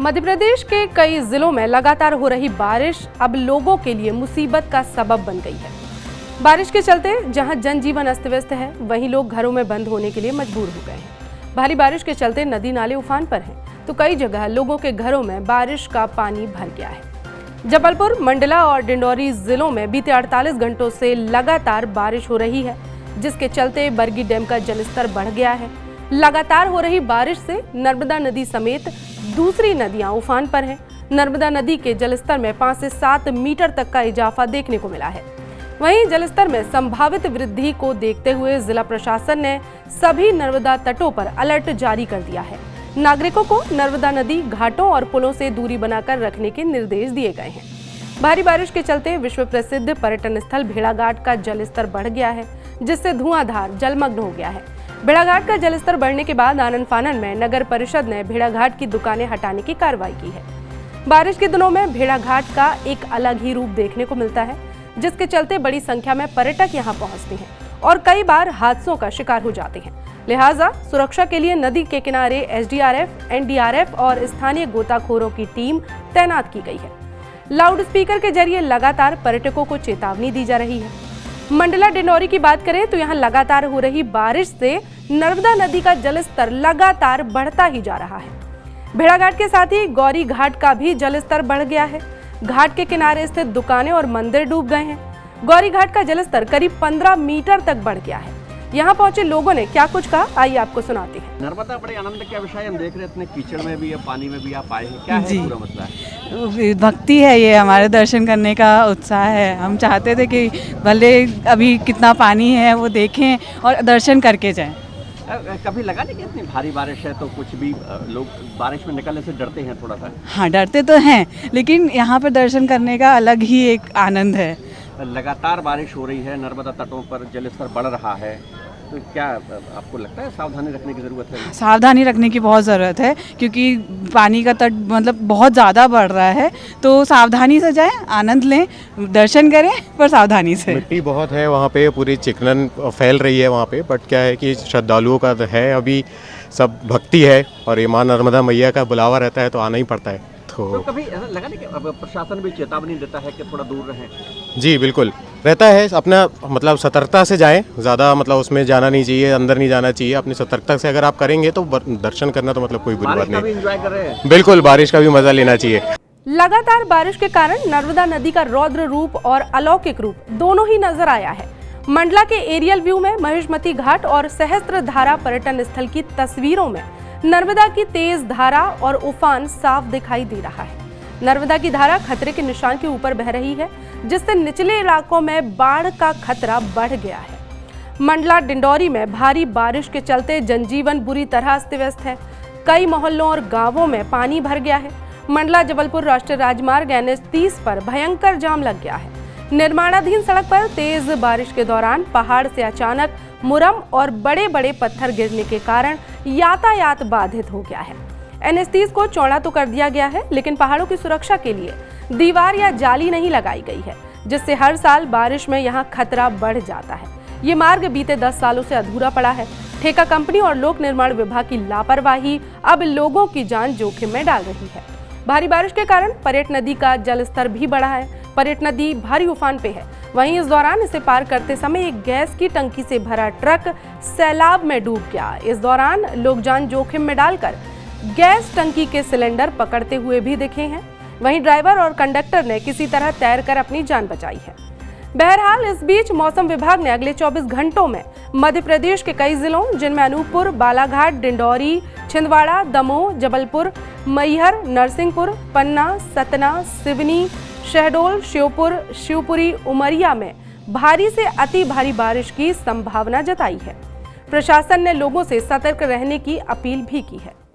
मध्य प्रदेश के कई जिलों में लगातार हो रही बारिश अब लोगों के लिए मुसीबत का सबब बन गई है। बारिश के चलते जहां जनजीवन अस्त व्यस्त है, वहीं लोग घरों में बंद होने के लिए मजबूर हो गए हैं। भारी बारिश के चलते नदी नाले उफान पर हैं, तो कई जगह लोगों के घरों में बारिश का पानी भर गया है। जबलपुर, मंडला और डिंडौरी जिलों में बीते 48 घंटों से लगातार बारिश हो रही है, जिसके चलते बरगी डैम का जलस्तर बढ़ गया है। लगातार हो रही बारिश से नर्मदा नदी समेत दूसरी नदियां उफान पर हैं। नर्मदा नदी के जलस्तर में 5 से 7 मीटर तक का इजाफा देखने को मिला है। वहीं जलस्तर में संभावित वृद्धि को देखते हुए जिला प्रशासन ने सभी नर्मदा तटों पर अलर्ट जारी कर दिया है। नागरिकों को नर्मदा नदी घाटों और पुलों से दूरी बनाकर रखने के निर्देश दिए गए हैं। भारी बारिश के चलते विश्व प्रसिद्ध पर्यटन स्थल भेड़ाघाट का जलस्तर बढ़ गया है, जिससे धुआंधार जलमग्न हो गया है। भेड़ाघाट का जलस्तर बढ़ने के बाद आनन फानन में नगर परिषद ने भेड़ाघाट की दुकानें हटाने की कार्रवाई की है। बारिश के दिनों में भेड़ाघाट का एक अलग ही रूप देखने को मिलता है, जिसके चलते बड़ी संख्या में पर्यटक यहां पहुंचते हैं और कई बार हादसों का शिकार हो जाते हैं। लिहाजा सुरक्षा के लिए नदी के किनारे एसडीआरएफ, एनडीआरएफ और स्थानीय गोताखोरों की टीम तैनात की गई है। लाउड स्पीकर के जरिए लगातार पर्यटकों को चेतावनी दी जा रही है। मंडला डिंडौरी की बात करें तो यहां लगातार हो रही बारिश से नर्मदा नदी का जलस्तर लगातार बढ़ता ही जा रहा है। भेड़ाघाट के साथ ही गौरी घाट का भी जलस्तर बढ़ गया है। घाट के किनारे स्थित दुकानें और मंदिर डूब गए हैं। गौरी घाट का जलस्तर करीब 15 मीटर तक बढ़ गया है। यहाँ पहुंचे लोगों ने क्या कुछ कहा, आइए आपको सुनाते हैं। नर्मदा बड़े आनंद का विषय, हम देख रहे हैं इतने कीचड़ में भी, पानी में भी आप आए हैं, क्या है पूरा मसला है? भक्ति है, ये हमारे दर्शन करने का उत्साह है। हम चाहते थे कि भले अभी कितना पानी है वो देखें और दर्शन करके जाएं। कभी लगा नहीं कि इतनी भारी बारिश है तो कुछ भी लोग बारिश में निकलने से डरते हैं थोड़ा सा? हाँ, डरते तो हैं, लेकिन यहाँ पर दर्शन करने का अलग ही एक आनंद है। लगातार बारिश हो रही है, नर्मदा तटों पर जलस्तर बढ़ रहा है, तो क्या आपको लगता है सावधानी रखने की ज़रूरत है? सावधानी रखने की बहुत ज़रूरत है, क्योंकि पानी का तट मतलब बहुत ज़्यादा बढ़ रहा है, तो सावधानी से जाएं, आनंद लें, दर्शन करें, पर सावधानी से। मिट्टी बहुत है वहाँ पे, पूरी चिकनन फैल रही है वहाँ पे, बट क्या है कि श्रद्धालुओं का है अभी सब भक्ति है और ये माँ नर्मदा मैया का बुलावा रहता है तो आना ही पड़ता है। तो कभी ऐसा लगा नहीं कि प्रशासन भी चेतावनी देता है कि थोड़ा दूर रहें? जी बिल्कुल रहता है, अपना मतलब सतर्कता से जाएं, ज़्यादा मतलब उसमें जाना नहीं चाहिए, अंदर नहीं जाना चाहिए। अपनी सतर्कता से अगर आप करेंगे तो दर्शन करना तो मतलब कोई बुरी बात नहीं। एंजॉय कर रहे हैं? बिल्कुल, बारिश का भी मजा लेना चाहिए। लगातार बारिश के कारण नर्मदा नदी का रौद्र रूप और अलौकिक रूप दोनों ही नजर आया है। मंडला के एरियल व्यू में महिष्मती घाट और सहस्त्रधारा पर्यटन स्थल की तस्वीरों में नर्मदा की तेज धारा और उफान साफ दिखाई दे रहा है। नर्मदा की धारा खतरे के निशान के ऊपर बह रही है, जिससे निचले इलाकों में बाढ़ का खतरा बढ़ गया है। मंडला डिंडौरी में भारी बारिश के चलते जनजीवन बुरी तरह अस्त व्यस्त है। कई मोहल्लों और गांवों में पानी भर गया है। मंडला जबलपुर राष्ट्रीय राजमार्ग NH30 पर भयंकर जाम लग गया है। निर्माणाधीन सड़क पर तेज बारिश के दौरान पहाड़ से अचानक मुरम और बड़े बड़े पत्थर गिरने के कारण यातायात बाधित हो गया है। NH30 को चौड़ा तो कर दिया गया है, लेकिन पहाड़ों की सुरक्षा के लिए दीवार या जाली नहीं लगाई गई है, जिससे हर साल बारिश में यहाँ खतरा बढ़ जाता है। ये मार्ग बीते 10 सालों से अधूरा पड़ा है। ठेका कंपनी और लोक निर्माण विभाग की लापरवाही अब लोगों की जान जोखिम में डाल रही है। भारी बारिश के कारण परेट नदी का जलस्तर भी बढ़ा है। परेट नदी भारी उफान पे है। वहीं इस दौरान इसे पार करते समय एक गैस की टंकी से भरा ट्रक सैलाब में डूब गया। इस दौरान लोग जान जोखिम में डालकर गैस टंकी के सिलेंडर पकड़ते हुए भी दिखे हैं। वहीं ड्राइवर और कंडक्टर ने किसी तरह तैरकर अपनी जान बचाई है। बहरहाल इस बीच मौसम विभाग ने अगले 24 घंटों में मध्य प्रदेश के कई जिलों, जिनमें अनूपपुर, बालाघाट, डिंडौरी, छिंदवाड़ा, दमोह, जबलपुर, मैहर, नरसिंहपुर, पन्ना, सतना, सिवनी, शहडोल, श्योपुर, शिवपुरी, उमरिया में भारी से अति भारी बारिश की संभावना जताई है। प्रशासन ने लोगों से सतर्क रहने की अपील भी की है।